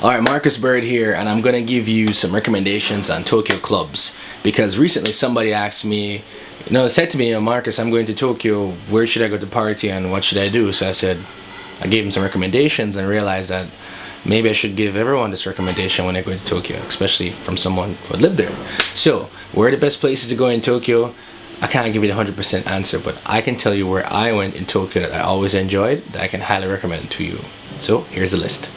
Alright, Marcus Bird here, and I'm gonna give you some recommendations on Tokyo clubs, because recently somebody asked me, said to me, Marcus, I'm going to Tokyo, where should I go to party and what should I do? So I gave him some recommendations and realized that maybe I should give everyone this recommendation when I go to Tokyo, especially from someone who lived there. So, where are the best places to go in Tokyo? I can't give you the 100% answer, but I can tell you where I went in Tokyo that I always enjoyed, that I can highly recommend to you. So, here's a list.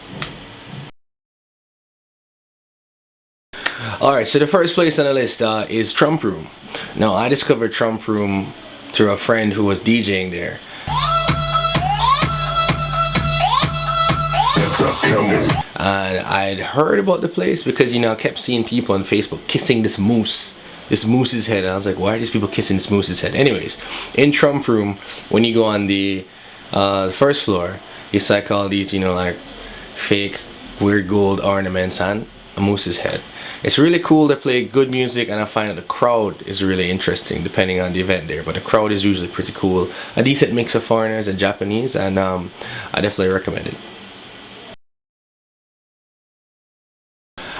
Alright, so the first place on the list is Trump Room. Now, I discovered Trump Room through a friend who was DJing there. And I'd heard about the place because, I kept seeing people on Facebook kissing this moose's head. And I was like, why are these people kissing this moose's head? Anyways, in Trump Room, when you go on the first floor, it's like all these, like fake weird gold ornaments on a moose's head. It's really cool. They play good music, and I find that the crowd is really interesting depending on the event there. But the crowd is usually pretty cool. A decent mix of foreigners and Japanese, and I definitely recommend it.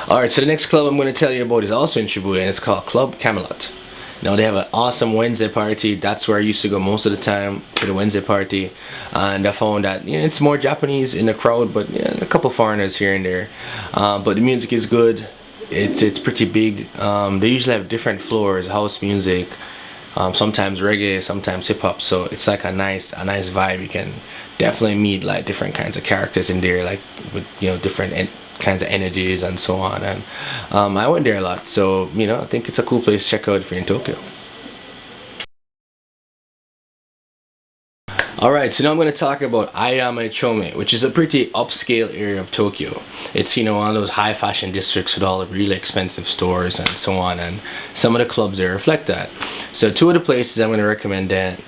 Alright, so the next club I'm going to tell you about is also in Shibuya, and it's called Club Camelot. Now, they have an awesome Wednesday party. That's where I used to go most of the time, to the Wednesday party. And I found that it's more Japanese in the crowd, but a couple foreigners here and there. But the music is good. It's pretty big. They usually have different floors, house music, sometimes reggae, sometimes hip hop. So it's like a nice vibe. You can definitely meet like different kinds of characters in there, like with different kinds of energies and so on. And I went there a lot, so I think it's a cool place to check out if you're in Tokyo. Alright, so now I'm going to talk about Ageha Ichome, which is a pretty upscale area of Tokyo. It's one of those high fashion districts with all the really expensive stores and so on, and some of the clubs there reflect that. So two of the places I'm going to recommend are in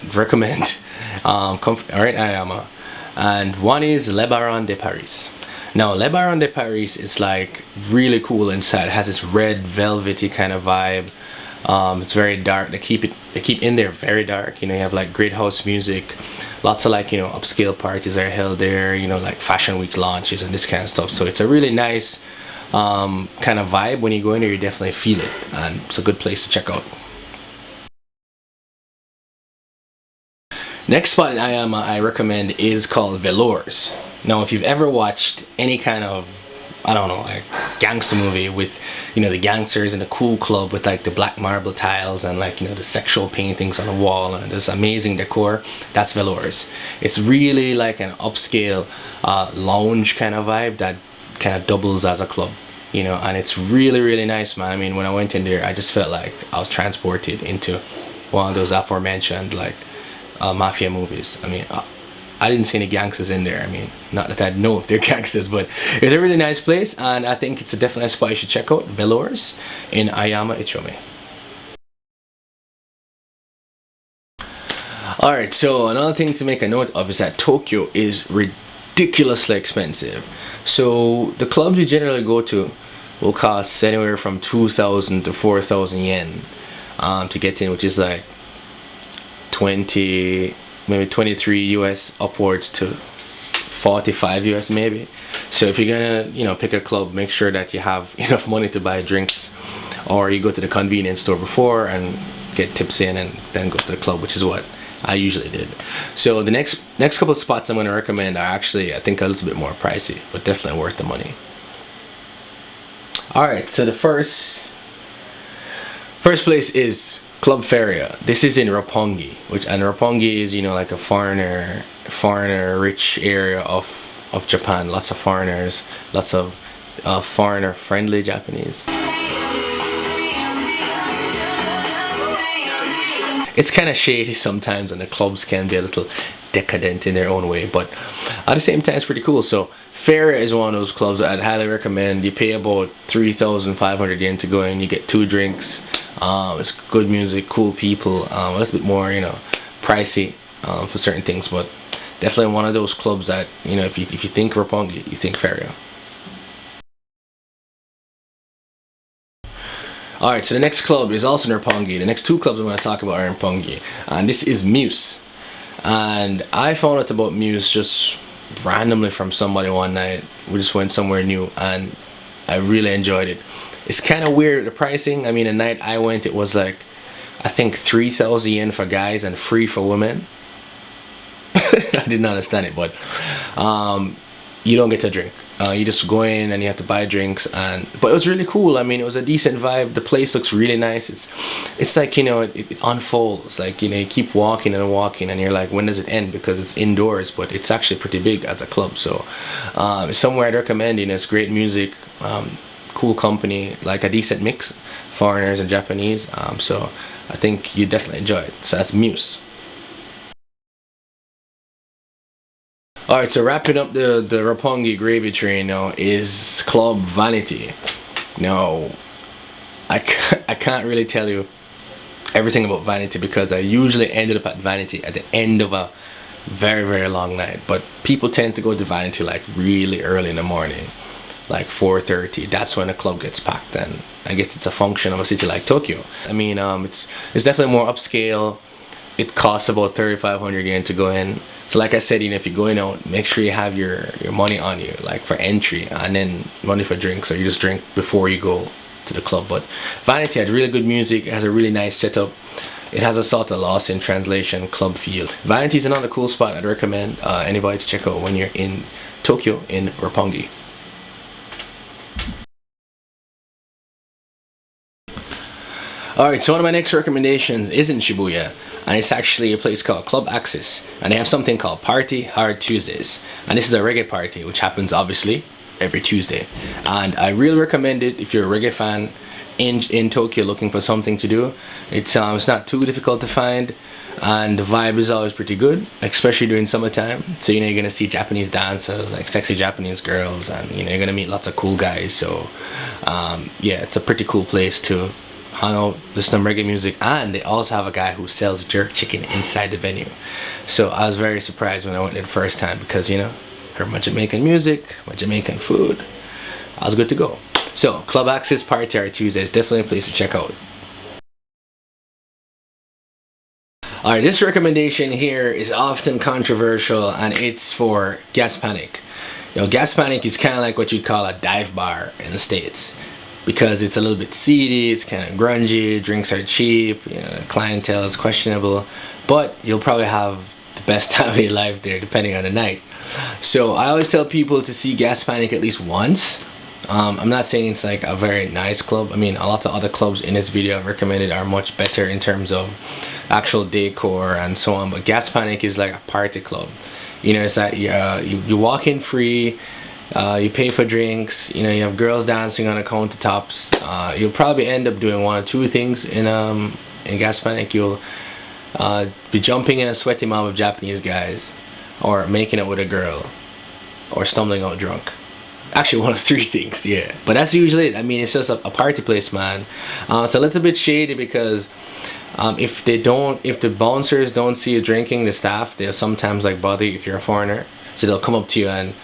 Ageha, and one is Le Baron de Paris. Now, Le Baron de Paris is like really cool inside. It has this red velvety kind of vibe. It's very dark. They keep in there very dark. You have like great house music. Lots of like upscale parties are held there. Like fashion week launches and this kind of stuff. So it's a really nice kind of vibe. When you go in there, you definitely feel it, and it's a good place to check out. Next spot in Ageha I recommend is called Velours. Now, if you've ever watched any kind of, like gangster movie with, the gangsters in a cool club with like the black marble tiles and like, the sexual paintings on the wall and this amazing decor, that's Velours. It's really like an upscale lounge kind of vibe that kind of doubles as a club, and it's really, really nice, man. I mean, when I went in there, I just felt like I was transported into one of those aforementioned like mafia movies. I mean, I didn't see any gangsters in there. I mean, not that I know if they're gangsters, but it's a really nice place, and I think it's definitely a spot you should check out, Velours in Ageha Ichome. Alright, so another thing to make a note of is that Tokyo is ridiculously expensive. So the clubs you generally go to will cost anywhere from 2,000 to 4,000 yen to get in, which is like maybe 23 US upwards to 45 US maybe. So if you're gonna pick a club, make sure that you have enough money to buy drinks, or you go to the convenience store before and get tips in and then go to the club, which is what I usually did. So the next couple of spots I'm going to recommend are actually, I think, a little bit more pricey, but definitely worth the money. Alright, so the first place is Club Feria. This is in Roppongi, and Roppongi is like a foreigner rich area of Japan. Lots of foreigners, lots of foreigner friendly Japanese. It's kind of shady sometimes, and the clubs can be a little decadent in their own way, but at the same time it's pretty cool. So Feria is one of those clubs that I'd highly recommend. You pay about 3,500 yen to go in. You get 2 drinks. It's good music, cool people, a little bit more pricey for certain things, but definitely one of those clubs that if you think Roppongi, you think Feria. Alright, so the next club is also in Roppongi. The next 2 clubs I'm going to talk about are in Roppongi, and this is Muse. And I found out about Muse just randomly from somebody one night. We just went somewhere new and I really enjoyed it. It's kind of weird the pricing. I mean, the night I went, it was like, I think 3,000 yen for guys and free for women. I didn't understand it, but you don't get to drink. You just go in and you have to buy drinks, but it was really cool. I mean, it was a decent vibe. The place looks really nice. It's like, you know, it unfolds. Like, you know, you keep walking and walking and you're like, when does it end? Because it's indoors, but it's actually pretty big as a club. So it's somewhere I'd recommend. You know, it's great music, cool company, like a decent mix, foreigners and Japanese. So I think you definitely enjoy it. So that's Muse. Alright, so wrapping up the Roppongi gravy train now is Club Vanity. Now, I can't really tell you everything about Vanity because I usually ended up at Vanity at the end of a very, very long night. But people tend to go to Vanity like really early in the morning, like 4:30. That's when the club gets packed, and I guess it's a function of a city like Tokyo. I mean, it's definitely more upscale. It costs about 3,500 yen to go in. So like I said, you know, if you're going out, make sure you have your money on you, like for entry, and then money for drinks, or you just drink before you go to the club. But Vanity had really good music. It has a really nice setup. It has a sort of lost in translation club feel. Vanity is another cool spot I'd recommend anybody to check out when you're in Tokyo, in Roppongi. Alright, so one of my next recommendations is in Shibuya, and it's actually a place called Club Axxis, and they have something called Party Hard Tuesdays, and this is a reggae party which happens obviously every Tuesday, and I really recommend it if you're a reggae fan in Tokyo looking for something to do. It's not too difficult to find, and the vibe is always pretty good, especially during summertime. So you know, you're gonna see Japanese dancers, like sexy Japanese girls, and you know, you're gonna meet lots of cool guys. So yeah, it's a pretty cool place to hang out, listen to reggae music, and they also have a guy who sells jerk chicken inside the venue. So I was very surprised when I went there the first time because, you know, heard my Jamaican music, my Jamaican food. I was good to go. So Club Axxis Party Hard Tuesday is definitely a place to check out. Alright, this recommendation here is often controversial, and it's for Gas Panic. You know, Gas Panic is kind of like what you'd call a dive bar in the States, because it's a little bit seedy, it's kind of grungy, drinks are cheap, you know, clientele is questionable, but you'll probably have the best time of your life there depending on the night. So I always tell people to see Gas Panic at least once. I'm not saying it's like a very nice club. I mean, a lot of other clubs in this video I've recommended are much better in terms of actual decor and so on, but Gas Panic is like a party club. You know, it's that you walk in free, you pay for drinks, you know, you have girls dancing on the countertops. You'll probably end up doing one or two things in Gas Panic. You'll be jumping in a sweaty mob of Japanese guys, or making it with a girl, or stumbling out drunk. Actually, one of three things, yeah. But that's usually it. I mean, it's just a party place, man. It's a little bit shady because if the bouncers don't see you drinking, the staff, they'll sometimes like bother you if you're a foreigner. So they'll come up to you and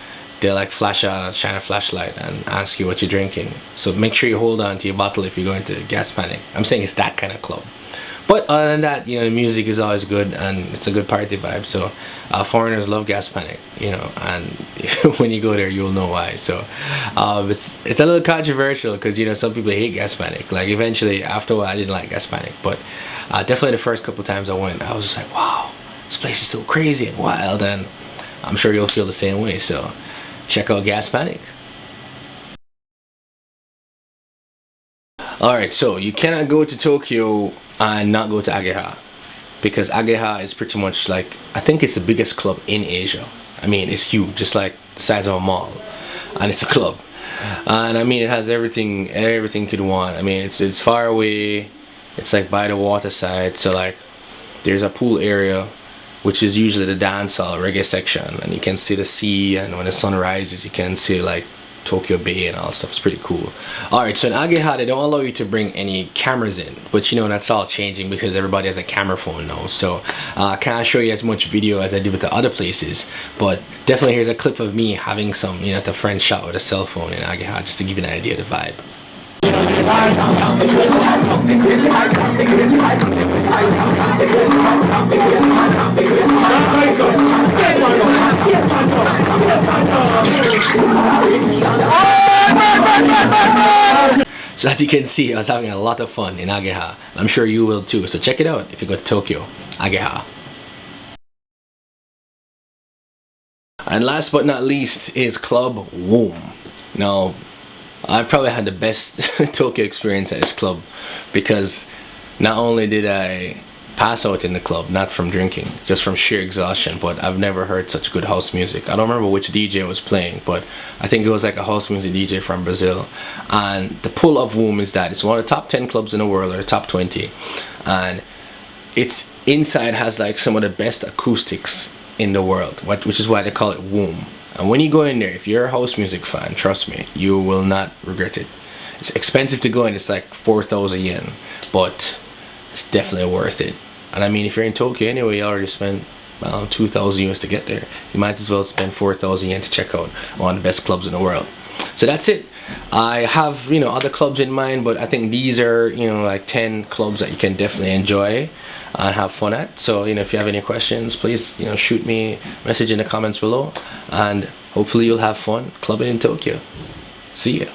they'll like shine a flashlight and ask you what you're drinking. So make sure you hold on to your bottle if you're going to Gas Panic. I'm saying it's that kind of club. But other than that, you know, the music is always good and it's a good party vibe. So foreigners love Gas Panic, you know, and when you go there, you'll know why. So it's a little controversial because, you know, some people hate Gas Panic. Like eventually, after a while, I didn't like Gas Panic. But definitely the first couple times I went, I was just like, wow, this place is so crazy and wild. And I'm sure you'll feel the same way. So check out Gas Panic. Alright, so you cannot go to Tokyo and not go to Ageha, because Ageha is pretty much like, I think it's the biggest club in Asia. I mean, it's huge, just like the size of a mall, and it's a club. And I mean, it has everything you could want. I mean, it's far away, it's like by the water side, so like there's a pool area, which is usually the dance hall reggae section, and you can see the sea, and when the sun rises you can see like Tokyo Bay and all that stuff. It's pretty cool. Alright, so in Ageha they don't allow you to bring any cameras in, but you know, that's all changing because everybody has a camera phone now, so I can't show you as much video as I did with the other places, but definitely here's a clip of me having some, you know, at the friend shot with a cell phone in Ageha, just to give you an idea of the vibe. So as you can see, I was having a lot of fun in Ageha. I'm sure you will too. So check it out if you go to Tokyo, Ageha. And last but not least is Club Womb. Now, I've probably had the best Tokyo experience at this club because not only did I pass out in the club, not from drinking, just from sheer exhaustion, but I've never heard such good house music. I don't remember which DJ was playing, but I think it was like a house music DJ from Brazil. And the pull of Womb is that it's one of the top 10 clubs in the world, or the top 20. And it's inside has like some of the best acoustics in the world, which is why they call it Womb. And when you go in there, if you're a house music fan, trust me, you will not regret it. It's expensive to go in, it's like 4,000 yen, but it's definitely worth it. And I mean, if you're in Tokyo anyway, you already spent 2,000 US to get there. You might as well spend 4,000 yen to check out one of the best clubs in the world. So that's it. I have, you know, other clubs in mind, but I think these are, you know, like 10 clubs that you can definitely enjoy and have fun at. So, you know, if you have any questions, please, you know, shoot me a message in the comments below, and hopefully you'll have fun clubbing in Tokyo. See ya.